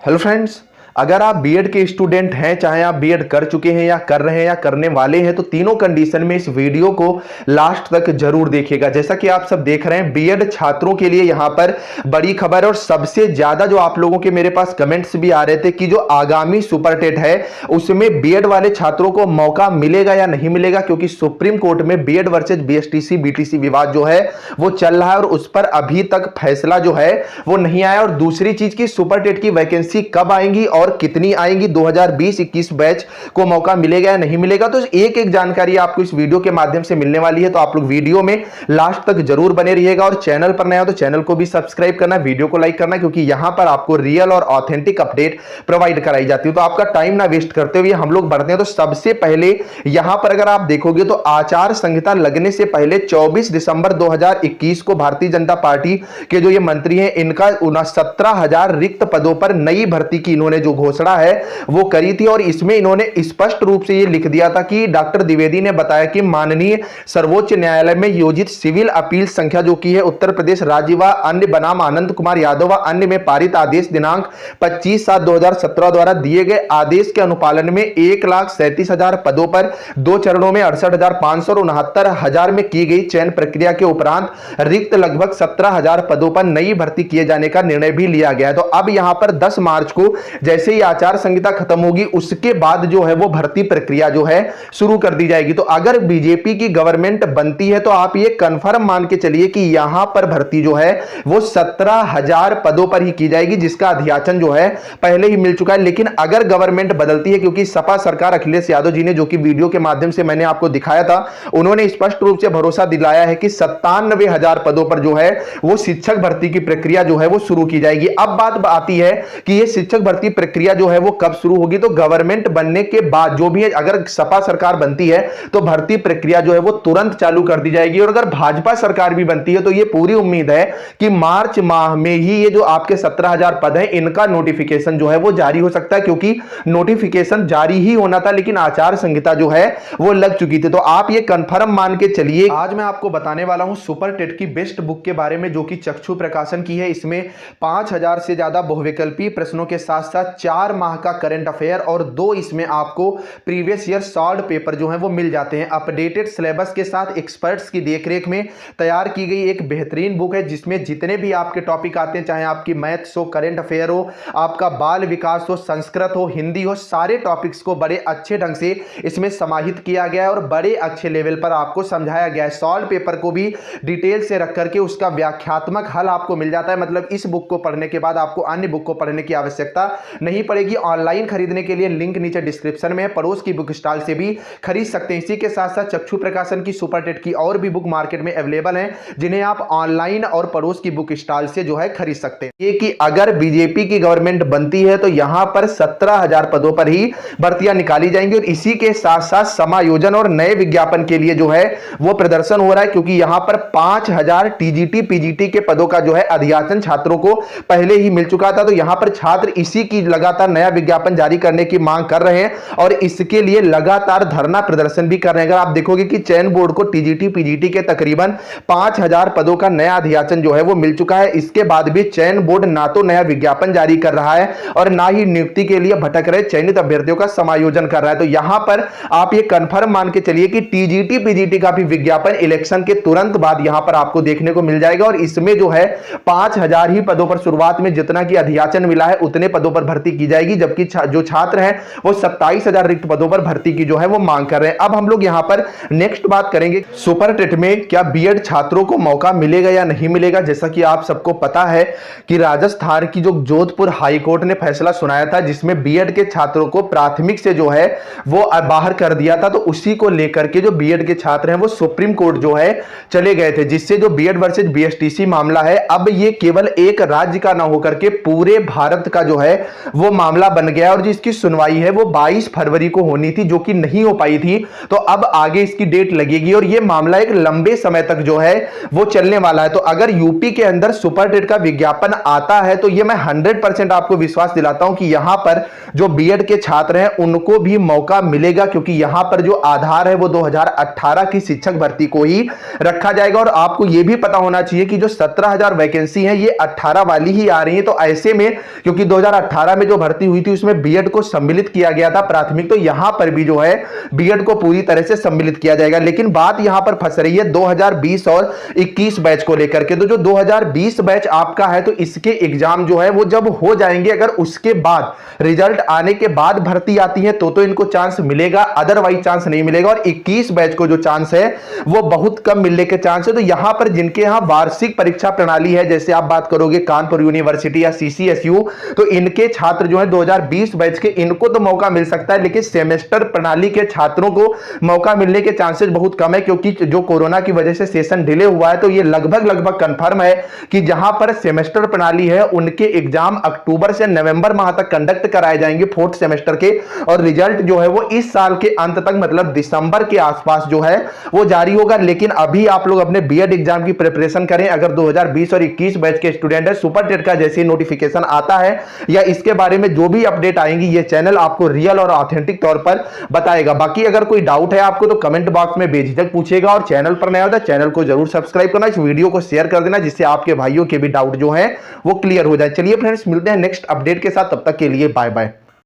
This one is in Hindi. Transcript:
हेलो फ्रेंड्स, अगर आप बीएड के स्टूडेंट हैं, चाहे आप बीएड कर चुके हैं या कर रहे हैं या करने वाले हैं, तो तीनों कंडीशन में इस वीडियो को लास्ट तक जरूर देखिएगा। जैसा कि आप सब देख रहे हैं, बीएड छात्रों के लिए यहां पर बड़ी खबर है और सबसे ज्यादा जो आप लोगों के मेरे पास कमेंट्स भी आ रहे थे कि जो आगामी सुपर टेट है उसमें बीएड वाले छात्रों को मौका मिलेगा या नहीं मिलेगा, क्योंकि सुप्रीम कोर्ट में बीएड वर्सेज बीएसटीसी बीटीसी विवाद जो है वो चल रहा है और उस पर अभी तक फैसला जो है वो नहीं आया। और दूसरी चीज की सुपर टेट की वैकेंसी कब आएंगी और कितनी आएंगी, 2020-21 बैच को मौका मिलेगा या नहीं मिलेगा, तो एक एक जानकारी आपको इस वीडियो के माध्यम से मिलने वाली है। तो आप लोग वीडियो में लास्ट तक जरूर बने रहिएगा और चैनल पर नया हो तो चैनल को भी सब्सक्राइब करना, वीडियो को लाइक करना, क्योंकि यहां पर आपको रियल और ऑथेंटिक अपडेट प्रोवाइड कराई जाती है। तो आपका टाइम ना वेस्ट करते हुए हम लोग बढ़ते हैं। तो सबसे पहले यहां पर अगर आप देखोगे तो आचार संहिता लगने से पहले 24 दिसंबर 2021 को भारतीय जनता पार्टी के जो ये मंत्री हैं इनका 17,000 रिक्त पदों पर नई भर्ती की इन्होंने जो घोषणा है वो करी थी। और इसमें इन्होंने स्पष्ट रूप से ये लिख दिया था कि डॉक्टर द्विवेदी ने बताया कि माननीय सर्वोच्च न्यायालय में योजित सिविल अपील संख्या जो की है उत्तर प्रदेश राज्य व अन्य बनाम आनंद कुमार यादव व अन्य में पारित आदेश दिनांक 25/7/2017 द्वारा दिए गए आदेश के अनुपालन में 1,37,000 पदों पर 2 चरणों में 68,500 और 69,000 में की गई चयन प्रक्रिया के उपरांत रिक्त लगभग 17,000 पदों पर नई भर्ती किए जाने का निर्णय भी लिया गया है। तो अब यहां पर 10 मार्च को जैसे ही आचार संहिता खत्म होगी उसके बाद जो है वो भर्ती प्रक्रिया जो है शुरू कर दी जाएगी। तो अगर बीजेपी की गवर्नमेंट बनती है तो आप ये कंफर्म मान के चलिए कि यहां पर भर्ती जो है वो 17,000 पदों पर ही की जाएगी, जिसका अध्याचन जो है पहले ही मिल चुका है। लेकिन अगर गवर्नमेंट बदलती है, क्योंकि सपा सरकार अखिलेश यादव जी ने, जो कि वीडियो के माध्यम से मैंने आपको दिखाया था, उन्होंने स्पष्ट रूप से भरोसा दिलाया है कि 97,000 पदों पर जो है वो शिक्षक भर्ती की प्रक्रिया जो है वो शुरू की जाएगी। अब बात आती है कि ये शिक्षक भर्ती प्रक्रिया जो है वो कब शुरू होगी। तो गवर्नमेंट बनने के बाद जो भी है, अगर सपा सरकार बनती है तो भर्ती प्रक्रिया जो है वो तुरंत चालू कर दी जाएगी। और अगर भाजपा सरकार भी बनती है तो ये पूरी उम्मीद है कि मार्च माह में ही ये जो आपके 17,000 पद हैं इनका नोटिफिकेशन जो है वो जारी हो सकता है, क्योंकि नोटिफिकेशन जारी ही होना था लेकिन आचार संहिता जो है वो लग चुकी थी। तो आप ये कंफर्म मान के चलिए। आज मैं आपको बताने वाला हूं सुपर टेट की बेस्ट बुक के बारे में, जो कि चक्षु प्रकाशन की है। इसमें 5,000 से ज्यादा बहुविकल्पी प्रश्नों के साथ साथ 4 माह का करंट अफेयर और 2 इसमें आपको प्रीवियस ईयर सॉल्व पेपर जो है वो मिल जाते हैं। अपडेटेड सिलेबस के साथ एक्सपर्ट्स की देखरेख में तैयार की गई एक बेहतरीन बुक है, जिसमें जितने भी आपके टॉपिक आते हैं, चाहे आपकी मैथ्स हो, करंट अफेयर हो, आपका बाल विकास हो, संस्कृत हो, हिंदी हो, सारे टॉपिक्स को बड़े अच्छे ढंग से इसमें समाहित किया गया है और बड़े अच्छे लेवल पर आपको समझाया गया है। सॉल्व पेपर को भी डिटेल से रख करके उसका व्याख्यात्मक हल आपको मिल जाता है। मतलब इस बुक को पढ़ने के बाद आपको अन्य बुक को पढ़ने की आवश्यकता नहीं पड़ेगी। ऑनलाइन खरीदने के लिए लिंक नीचे डिस्क्रिप्शन में है, पड़ोस की बुक स्टॉल से भी खरीद सकते हैं। इसी के साथ साथ चक्षु प्रकाशन की सुपर टेट की और भी बुक मार्केट में अवेलेबल हैं, जिन्हें आप ऑनलाइन और पड़ोस की बुक स्टॉल से जो है खरीद सकते हैं। ये कि अगर बीजेपी की गवर्नमेंट बनती है तो यहां पर 17,000 पदों पर ही भर्तियां निकाली जाएंगी और इसी के साथ साथ समायोजन और नए विज्ञापन के लिए जो है वो प्रदर्शन हो रहा है, क्योंकि यहां पर 5,000 टीजीटी पीजीटी के पदों का जो है अध्याचन छात्रों को पहले ही मिल चुका था। तो यहां पर छात्र इसी की लगातार नया विज्ञापन जारी करने की मांग कर रहे हैं और इसके लिए लगातार धरना प्रदर्शन भी कर रहे हैं। अगर आप देखोगे कि चयन बोर्ड को टीजीटी पीजीटी के तकरीबन 5,000 पदों का नया अध्याचन जो है वो मिल चुका है। इसके बाद भी चयन बोर्ड ना तो नया विज्ञापन जारी कर रहा है और ना ही नियुक्ति के लिए भटक रहे चयनित अभ्यर्थियों का समायोजन कर रहा है। तो यहां पर आप ये कंफर्म मान के चलिए कि टीजीटी पीजीटी का भी विज्ञापन इलेक्शन के तुरंत बाद यहां पर आपको देखने को मिल जाएगा और इसमें जो है 5,000 ही पदों पर शुरुआत में जितना की अध्याचन मिला है उतने पदों पर भर्ती की जाएगी, जबकि जो छात्र हैं वो 27,000 रिक्त पदों पर भर्ती की जो है वो मांग कर रहे हैं। अब हम लोग यहां पर नेक्स्ट बात करेंगे सुपर टेट में क्या बीएड छात्रों को मौका मिलेगा या नहीं मिलेगा। जैसा कि आप सबको पता है कि राजस्थान की जो जोधपुर हाईकोर्ट ने फैसला सुनाया था, जिसमें बीएड के छात्रों को प्राथमिक से जो है वो बाहर कर दिया था, तो उसी को लेकर के जो बीएड के छात्र हैं वो सुप्रीम कोर्ट जो है चले गए थे, जिससे जो बीएड वर्सेज बीएसटीसी मामला है अब ये केवल एक राज्य का ना होकर के पूरे भारत का जो है वो मामला बन गया और जिसकी सुनवाई है वो 22 फरवरी को होनी थी, जो कि नहीं हो पाई थी। तो अब आगे इसकी डेट लगेगी और ये मामला एक लंबे समय तक जो है वो चलने वाला है। तो अगर यूपी के अंदर सुपर टेट का विज्ञापन आता है तो ये मैं 100% आपको विश्वास दिलाता हूं कि यहां पर जो बीएड के छात्र हैं उनको भी मौका मिलेगा, क्योंकि यहां पर जो आधार है वो 2018 की शिक्षक भर्ती को ही रखा जाएगा। और आपको यह भी पता होना चाहिए कि जो 17,000 वैकेंसी है ये 18 वाली ही आ रही है। तो ऐसे में क्योंकि 2018 में जो भर्ती हुई थी उसमें बीएड को सम्मिलित किया गया था प्राथमिक, तो यहां पर भी जो है बीएड को पूरी तरह से सम्मिलित किया जाएगा। लेकिन बात यहां पर फंस रही है 2020 और 21 बैच को लेकर के। तो जो 2020 बैच आपका है तो इसके एग्जाम जो है वो जब हो जाएंगे, अगर उसके बाद रिजल्ट आने के बाद भर्ती आती है तो इनको चांस मिलेगा, अदरवाइज चांस नहीं मिलेगा। और 21 बैच को जो चांस है वो बहुत कम मिलने के चांस है। तो यहां पर जिनके यहां वार्षिक परीक्षा प्रणाली है, जैसे आप बात करोगे कानपुर यूनिवर्सिटी या सीसीएसयू, तो इनके छात्र जो है 2020 बैच के, इनको तो मौका मिल सकता है, लेकिन सेमेस्टर प्रणाली के छात्रों को मौका मिलने के चांसेस बहुत कम है, क्योंकि जो कोरोना की वजह से सेशन डिले हुआ है तो ये लगभग कंफर्म है कि जहां पर सेमेस्टर प्रणाली है उनके एग्जाम अक्टूबर से नवंबर माह तक कंडक्ट कराए जाएंगे 4th सेमेस्टर के, और रिजल्ट जो है वो इस साल के अंत तक मतलब दिसंबर के आसपास जो है वो जारी होगा। लेकिन अभी आप लोग अपने बीएड एग्जाम की प्रिपरेशन करें। अगर 2020 और 21 बैच के स्टूडेंट है, सुपर टेट का जैसे नोटिफिकेशन आता है या इसके बारे में जो भी अपडेट आएंगी ये चैनल आपको रियल और ऑथेंटिक तौर पर बताएगा। बाकी अगर कोई डाउट है आपको तो कमेंट बॉक्स में बेझिझक पूछेगा, और चैनल पर नया होता है चैनल को जरूर सब्सक्राइब करना, इस वीडियो को शेयर कर देना जिससे आपके भाइयों के भी डाउट जो है वो क्लियर हो जाए। चलिए फ्रेंड्स, मिलते हैं नेक्स्ट अपडेट के साथ, तब तक के लिए बाय बाय।